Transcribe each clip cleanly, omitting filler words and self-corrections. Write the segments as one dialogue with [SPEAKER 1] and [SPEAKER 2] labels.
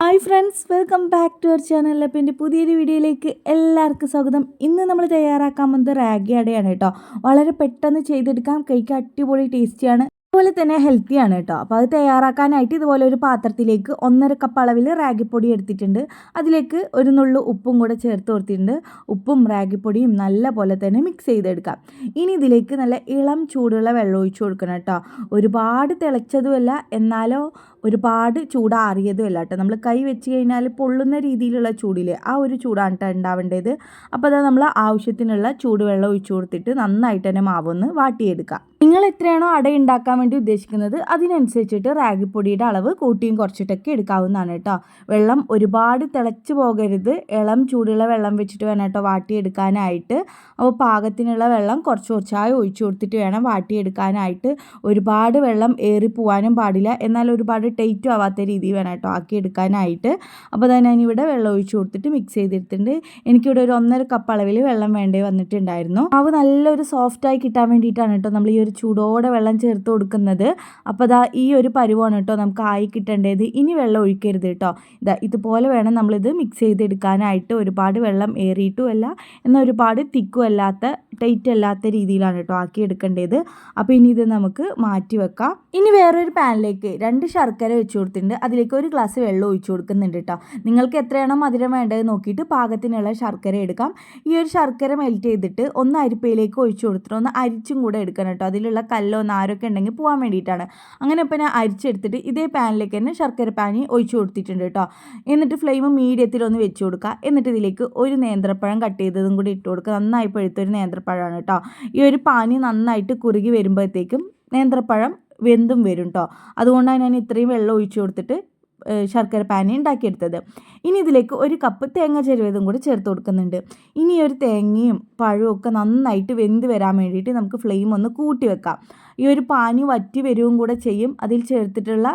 [SPEAKER 1] Hi friends, welcome back to our channel. അപ്പോൾ എൻ്റെ പുതിയൊരു വീഡിയോയിലേക്ക് എല്ലാവർക്കും സ്വാഗതം. ഇന്ന് നമ്മൾ തയ്യാറാക്കാൻ പോകുന്നത് റാഗി അടയാണ് കേട്ടോ. വളരെ പെട്ടെന്ന് ചെയ്തെടുക്കാം, കഴിക്കാൻ അടിപൊളി ടേസ്റ്റിയാണ്, അതുപോലെ തന്നെ ഹെൽത്തിയാണ് കേട്ടോ. അപ്പോൾ അത് തയ്യാറാക്കാനായിട്ട് ഇതുപോലെ ഒരു പാത്രത്തിലേക്ക് 1.5 കപ്പ് അളവിൽ റാഗിപ്പൊടി എടുത്തിട്ടുണ്ട്. അതിലേക്ക് ഒരു നുള്ളു ഉപ്പും കൂടെ ചേർത്ത് കൊടുത്തിട്ടുണ്ട്. ഉപ്പും റാഗിപ്പൊടിയും നല്ല പോലെ തന്നെ മിക്സ് ചെയ്തെടുക്കാം. ഇനി ഇതിലേക്ക് നല്ല ഇളം ചൂടുള്ള വെള്ളം ഒഴിച്ചു കൊടുക്കണം കേട്ടോ. ഒരുപാട് തിളച്ചതുമല്ല, എന്നാലോ ഒരുപാട് ചൂടാറിയതുമല്ല കേട്ടോ. നമ്മൾ കൈ വെച്ച് കഴിഞ്ഞാൽ പൊള്ളുന്ന രീതിയിലുള്ള ചൂടില്ലേ, ആ ഒരു ചൂടാണ് കേട്ടോ ഉണ്ടാവേണ്ടത്. അപ്പോൾ അത് നമ്മൾ ആവശ്യത്തിനുള്ള ചൂടുവെള്ളം ഒഴിച്ചു കൊടുത്തിട്ട് നന്നായിട്ട് തന്നെ മാവൊന്ന് വാട്ടിയെടുക്കാം. നിങ്ങൾ എത്രയാണോ അട ഉണ്ടാക്കാൻ വേണ്ടി ഉദ്ദേശിക്കുന്നത് അതിനനുസരിച്ചിട്ട് റാഗിപ്പൊടിയുടെ അളവ് കൂട്ടിയും കുറച്ചിട്ടൊക്കെ എടുക്കാവുന്നതാണ് കേട്ടോ. വെള്ളം ഒരുപാട് തിളച്ച് പോകരുത്, ഇളം ചൂടുള്ള വെള്ളം വെച്ചിട്ട് വേണം കേട്ടോ വാട്ടിയെടുക്കാനായിട്ട്. അപ്പോൾ പാകത്തിനുള്ള വെള്ളം കുറച്ച് കുറച്ചായി ഒഴിച്ചു കൊടുത്തിട്ട് വേണം വാട്ടിയെടുക്കാനായിട്ട്. ഒരുപാട് വെള്ളം ഏറിപ്പോവാനും പാടില്ല, എന്നാൽ ഒരുപാട് ടൈറ്റും ആവാത്ത രീതിയിൽ വേണം കേട്ടോ ആക്കിയെടുക്കാനായിട്ട്. അപ്പോൾ തന്നെ ഞാനിവിടെ വെള്ളം ഒഴിച്ചു കൊടുത്തിട്ട് മിക്സ് ചെയ്തെടുത്തിട്ടുണ്ട്. എനിക്കിവിടെ ഒരു 1.5 കപ്പ് അളവിൽ വെള്ളം വേണ്ടി വന്നിട്ടുണ്ടായിരുന്നു. മാവ് നല്ലൊരു സോഫ്റ്റായി കിട്ടാൻ വേണ്ടിയിട്ടാണ് കേട്ടോ നമ്മൾ ഈ ഒരു ചൂടോടെ വെള്ളം ചേർത്ത് കൊടുക്കുന്നത്. അപ്പോൾ അതാ ഈ ഒരു പരുവാണ് കേട്ടോ നമുക്ക് ആയി കിട്ടേണ്ടത്. ഇനി വെള്ളം ഒഴിക്കരുത് കേട്ടോ. ഇതുപോലെ വേണം നമ്മളിത് മിക്സ് ചെയ്തെടുക്കാനായിട്ട്. ഒരുപാട് വെള്ളം ഏറിയിട്ടുമല്ല, എന്നാൽ ഒരുപാട് തിക്കും അല്ലാത്ത ടൈറ്റ് അല്ലാത്ത രീതിയിലാണ് കേട്ടോ ആക്കിയെടുക്കേണ്ടത്. അപ്പോൾ ഇനി ഇത് നമുക്ക് മാറ്റി വെക്കാം. ഇനി വേറൊരു പാനിലേക്ക് 2 ശർക്കര വെച്ച് കൊടുത്തിട്ടുണ്ട്. അതിലേക്ക് 1 ഗ്ലാസ് വെള്ളം ഒഴിച്ചു കൊടുക്കുന്നുണ്ട് കേട്ടോ. നിങ്ങൾക്ക് എത്രയാണോ മധുരം വേണ്ടത് നോക്കിയിട്ട് പാകത്തിനുള്ള ശർക്കര എടുക്കാം. ഈ ഒരു ശർക്കര മെൽറ്റ് ചെയ്തിട്ട് ഒന്ന് അരിപ്പയിലേക്ക് ഒഴിച്ചു കൊടുത്തിട്ട് ഒന്ന് അരിച്ചും കൂടെ എടുക്കണം കേട്ടോ. അതിലുള്ള കല്ലോ നാരൊക്കെ ഉണ്ടെങ്കിൽ പോകാൻ വേണ്ടിയിട്ടാണ്. അങ്ങനെ ഇപ്പോൾ ഞാൻ അരിച്ചെടുത്തിട്ട് ഇതേ പാനിലേക്ക് തന്നെ ശർക്കര പാനി ഒഴിച്ചു കൊടുത്തിട്ടുണ്ട് കേട്ടോ. എന്നിട്ട് ഫ്ലെയിം മീഡിയത്തിലൊന്ന് വെച്ച് കൊടുക്കുക. എന്നിട്ട് ഇതിലേക്ക് ഒരു നേന്ത്രപ്പഴം കട്ട് ചെയ്തതും കൂടി ഇട്ട് കൊടുക്കുക. നന്നായി പഴുത്തൊരു നേന്ത്രപ്പഴമാണ് കേട്ടോ. ഈ ഒരു പാനി നന്നായിട്ട് കുറുകി വരുമ്പോഴത്തേക്കും നേന്ത്രപ്പഴം വെന്തും വരും കേട്ടോ. അതുകൊണ്ടാണ് ഞാൻ ഇത്രയും വെള്ളം ഒഴിച്ചു കൊടുത്തിട്ട് ശർക്കര പാനി ഉണ്ടാക്കിയെടുത്തത്. ഇനി ഇതിലേക്ക് 1 കപ്പ് തേങ്ങ ചിരവിയതും കൂടി ചേർത്ത് കൊടുക്കുന്നുണ്ട്. ഇനി ഒരു തേങ്ങയും പഴവും ഒക്കെ നന്നായിട്ട് വെന്ത് വരാൻ വേണ്ടിയിട്ട് നമുക്ക് ഫ്ലെയിം ഒന്ന് കൂട്ടി വെക്കാം. ഈ ഒരു പാനി വറ്റി വരികയും കൂടെ ചെയ്യും, അതിൽ ചേർത്തിട്ടുള്ള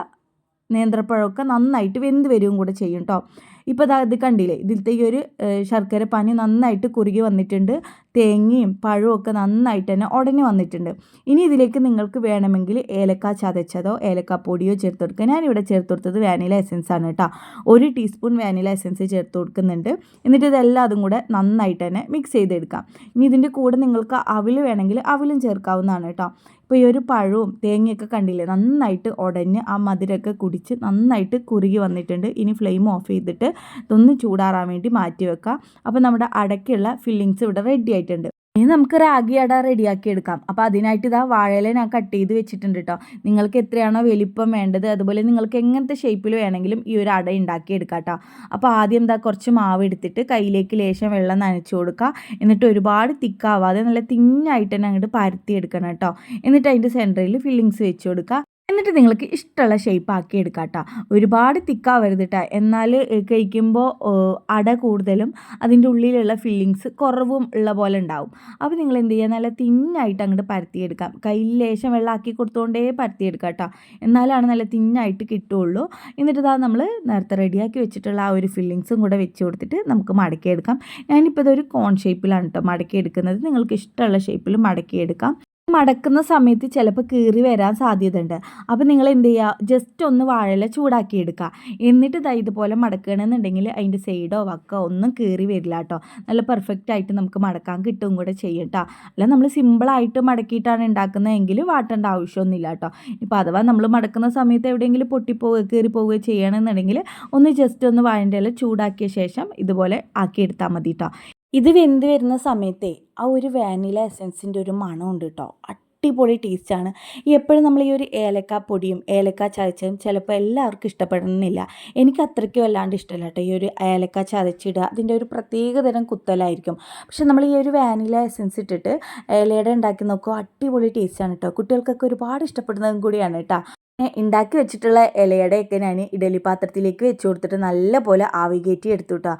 [SPEAKER 1] നേന്ത്രപ്പഴമൊക്കെ നന്നായിട്ട് വെന്ത് വരികയും കൂടെ ചെയ്യും കേട്ടോ. ഇപ്പോൾ ഇത് കണ്ടില്ലേ, ഇതിലത്തെ ഈ ഒരു ശർക്കര പാനി നന്നായിട്ട് കുറുകി വന്നിട്ടുണ്ട്. തേങ്ങയും പഴവും ഒക്കെ നന്നായിട്ട് തന്നെ ഉടനെ വന്നിട്ടുണ്ട്. ഇനി ഇതിലേക്ക് നിങ്ങൾക്ക് വേണമെങ്കിൽ ഏലക്ക ചതച്ചതോ ഏലക്ക പൊടിയോ ചേർത്ത് കൊടുക്കുക. ഞാനിവിടെ ചേർത്ത് കൊടുത്തത് വാനില എസൻസ് ആണ് കേട്ടോ. 1 ടീസ്പൂൺ വാനില എസൻസ് ചേർത്ത് കൊടുക്കുന്നുണ്ട്. എന്നിട്ട് ഇതെല്ലാം അതും കൂടെ നന്നായിട്ട് തന്നെ മിക്സ് ചെയ്തെടുക്കാം. ഇനി ഇതിൻ്റെ കൂടെ നിങ്ങൾക്ക് അവിൽ വേണമെങ്കിൽ അവിലും ചേർക്കാവുന്നതാണ് കേട്ടോ. ഇപ്പോൾ ഈ ഒരു പഴവും തേങ്ങയൊക്കെ കണ്ടില്ലേ, നന്നായിട്ട് ഉടഞ്ഞ് ആ മധുരമൊക്കെ കുടിച്ച് നന്നായിട്ട് കുറുകി വന്നിട്ടുണ്ട്. ഇനി ഫ്ലെയിം ഓഫ് ചെയ്തിട്ട് ഇതൊന്ന് ചൂടാറാൻ വേണ്ടി മാറ്റി വെക്കാം. അപ്പോൾ നമ്മുടെ അടയ്ക്കുള്ള ഫില്ലിങ്സ് ഇവിടെ റെഡി ആയിട്ടുണ്ട്. ഇനി നമുക്ക് റാഗി അട റെഡിയാക്കി എടുക്കാം. അപ്പോൾ അതിനായിട്ട് ഇതാ വാഴയില ഞാൻ കട്ട് ചെയ്ത് വെച്ചിട്ടുണ്ട് കേട്ടോ. നിങ്ങൾക്ക് എത്രയാണോ വലിപ്പം വേണ്ടത്, അതുപോലെ നിങ്ങൾക്ക് എങ്ങനത്തെ ഷേപ്പിൽ വേണമെങ്കിലും ഈ ഒരു അട ഉണ്ടാക്കി എടുക്കാം കേട്ടോ. അപ്പോൾ ആദ്യം കുറച്ച് മാവ് എടുത്തിട്ട് കയ്യിലേക്ക് ലേശം വെള്ളം നനച്ച് കൊടുക്കുക. എന്നിട്ട് ഒരുപാട് തിക്കാവാതെ നല്ല തിന്നായിട്ട് തന്നെ അങ്ങോട്ട് പരത്തി എടുക്കണം കേട്ടോ. എന്നിട്ട് അതിൻ്റെ സെൻറ്ററിൽ ഫില്ലിങ്സ് വെച്ച് കൊടുക്കുക. എന്നിട്ട് നിങ്ങൾക്ക് ഇഷ്ടമുള്ള ഷേപ്പ് ആക്കി എടുക്കാം കേട്ടോ. ഒരുപാട് തിക്കാവരുത് കേട്ടോ, എന്നാൽ കഴിക്കുമ്പോൾ അട കൂടുതലും അതിൻ്റെ ഉള്ളിലുള്ള ഫില്ലിങ്സ് കുറവും ഉള്ള പോലെ ഉണ്ടാവും. അപ്പോൾ നിങ്ങൾ എന്ത് ചെയ്യുക, നല്ല തിന്നായിട്ട് അങ്ങോട്ട് പരത്തിയെടുക്കാം. കയ്യിൽ ലേശം വെള്ളം ആക്കി കൊടുത്തുകൊണ്ടേ പരത്തിയെടുക്കാം കേട്ടോ. എന്നാലാണ് നല്ല തിന്നായിട്ട് കിട്ടുകയുള്ളൂ. എന്നിട്ട് നമ്മൾ നേരത്തെ റെഡിയാക്കി വെച്ചിട്ടുള്ള ആ ഒരു ഫില്ലിങ്സും കൂടെ വെച്ച് കൊടുത്തിട്ട് നമുക്ക് മടക്കിയെടുക്കാം. ഞാനിപ്പോൾ ഇതൊരു കോൺ ഷേപ്പിലാണ് കേട്ടോ മടക്കിയെടുക്കുന്നത്. നിങ്ങൾക്ക് ഇഷ്ടമുള്ള ഷേപ്പിൽ മടക്കിയെടുക്കാം. മടക്കുന്ന സമയത്ത് ചിലപ്പോൾ കീറി വരാൻ സാധ്യതയുണ്ട്. അപ്പോൾ നിങ്ങൾ എന്ത് ചെയ്യുക, ജസ്റ്റ് ഒന്ന് വാഴയില ചൂടാക്കി എടുക്കുക. എന്നിട്ട് ഇതുപോലെ മടക്കണമെന്നുണ്ടെങ്കിൽ അതിൻ്റെ സൈഡോ വക്കോ ഒന്നും കീറി വരില്ല കേട്ടോ. നല്ല പെർഫെക്റ്റ് ആയിട്ട് നമുക്ക് മടക്കാൻ കിട്ടും കൂടെ ചെയ്യും കേട്ടോ. അല്ല നമ്മൾ സിമ്പിളായിട്ട് മടക്കിയിട്ടാണ് ഉണ്ടാക്കുന്നതെങ്കിൽ വാട്ടേണ്ട ആവശ്യമൊന്നുമില്ല കേട്ടോ. ഇപ്പോൾ അഥവാ നമ്മൾ മടക്കുന്ന സമയത്ത് എവിടെയെങ്കിലും പൊട്ടിപ്പോവുക കീറി പോവുകയോ ചെയ്യണമെന്നുണ്ടെങ്കിൽ ഒന്ന് ജസ്റ്റ് ഒന്ന് വാഴൻ്റെ ഇല ചൂടാക്കിയ ശേഷം ഇതുപോലെ ആക്കിയെടുത്താൽ മതി കേട്ടോ. ഇത് വെന്ത് വരുന്ന സമയത്തെ ആ ഒരു വാനില എസൻസിൻ്റെ ഒരു മണമുണ്ട് കേട്ടോ. അടിപൊളി ടേസ്റ്റാണ്. എപ്പോഴും നമ്മൾ ഈ ഒരു ഏലക്ക പൊടിയും ഏലക്ക ചതച്ചതും ചിലപ്പോൾ എല്ലാവർക്കും ഇഷ്ടപ്പെടുന്നില്ല. എനിക്ക് അത്രയ്ക്കും വല്ലാണ്ട് ഇഷ്ടമല്ല കേട്ടോ. ഈ ഒരു ഏലക്ക ചതച്ചിടുക അതിൻ്റെ ഒരു പ്രത്യേക തരം കുത്തലായിരിക്കും. പക്ഷെ നമ്മൾ ഈ ഒരു വാനില എസൻസ് ഇട്ടിട്ട് ഇലയുടെ ഉണ്ടാക്കി നോക്കുക, അടിപൊളി ടേസ്റ്റാണ് കേട്ടോ. കുട്ടികൾക്കൊക്കെ ഒരുപാട് ഇഷ്ടപ്പെടുന്നതും കൂടിയാണ് കേട്ടോ. ഉണ്ടാക്കി വെച്ചിട്ടുള്ള ഇലയുടെയൊക്കെ ഞാൻ ഇഡലി പാത്രത്തിലേക്ക് വെച്ച് കൊടുത്തിട്ട് നല്ല പോലെ ആവി കയറ്റി എടുത്തു കേട്ടോ.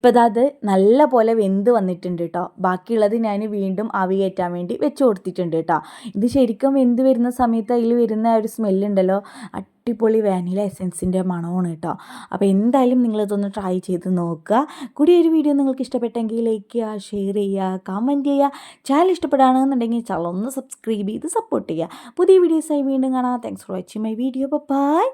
[SPEAKER 1] ഇപ്പോൾ അത് നല്ല പോലെ വെന്ത് വന്നിട്ടുണ്ട് കേട്ടോ. ബാക്കിയുള്ളത് ഞാൻ വീണ്ടും ആവി കയറ്റാൻ വേണ്ടി വെച്ച് കൊടുത്തിട്ടുണ്ട് കേട്ടോ. ഇത് ശരിക്കും വെന്ത് വരുന്ന സമയത്ത് അതിൽ വരുന്ന ഒരു സ്മെല്ലുണ്ടല്ലോ, അടിപൊളി വാനില എസൻസിൻ്റെ മണമാണ് കേട്ടോ. അപ്പോൾ എന്തായാലും നിങ്ങളിതൊന്ന് ട്രൈ ചെയ്ത് നോക്കുക. കൂടി ഒരു വീഡിയോ നിങ്ങൾക്ക് ഇഷ്ടപ്പെട്ടെങ്കിൽ ലൈക്ക് ചെയ്യുക, ഷെയർ ചെയ്യുക, കമൻറ്റ് ചെയ്യുക. ചാനൽ ഇഷ്ടപ്പെടുകയാണെന്നുണ്ടെങ്കിൽ ചാനൽ ഒന്ന് സബ്സ്ക്രൈബ് ചെയ്ത് സപ്പോർട്ട് ചെയ്യുക. പുതിയ വീഡിയോസായി വീണ്ടും കാണാം. Thanks for watching my video. By.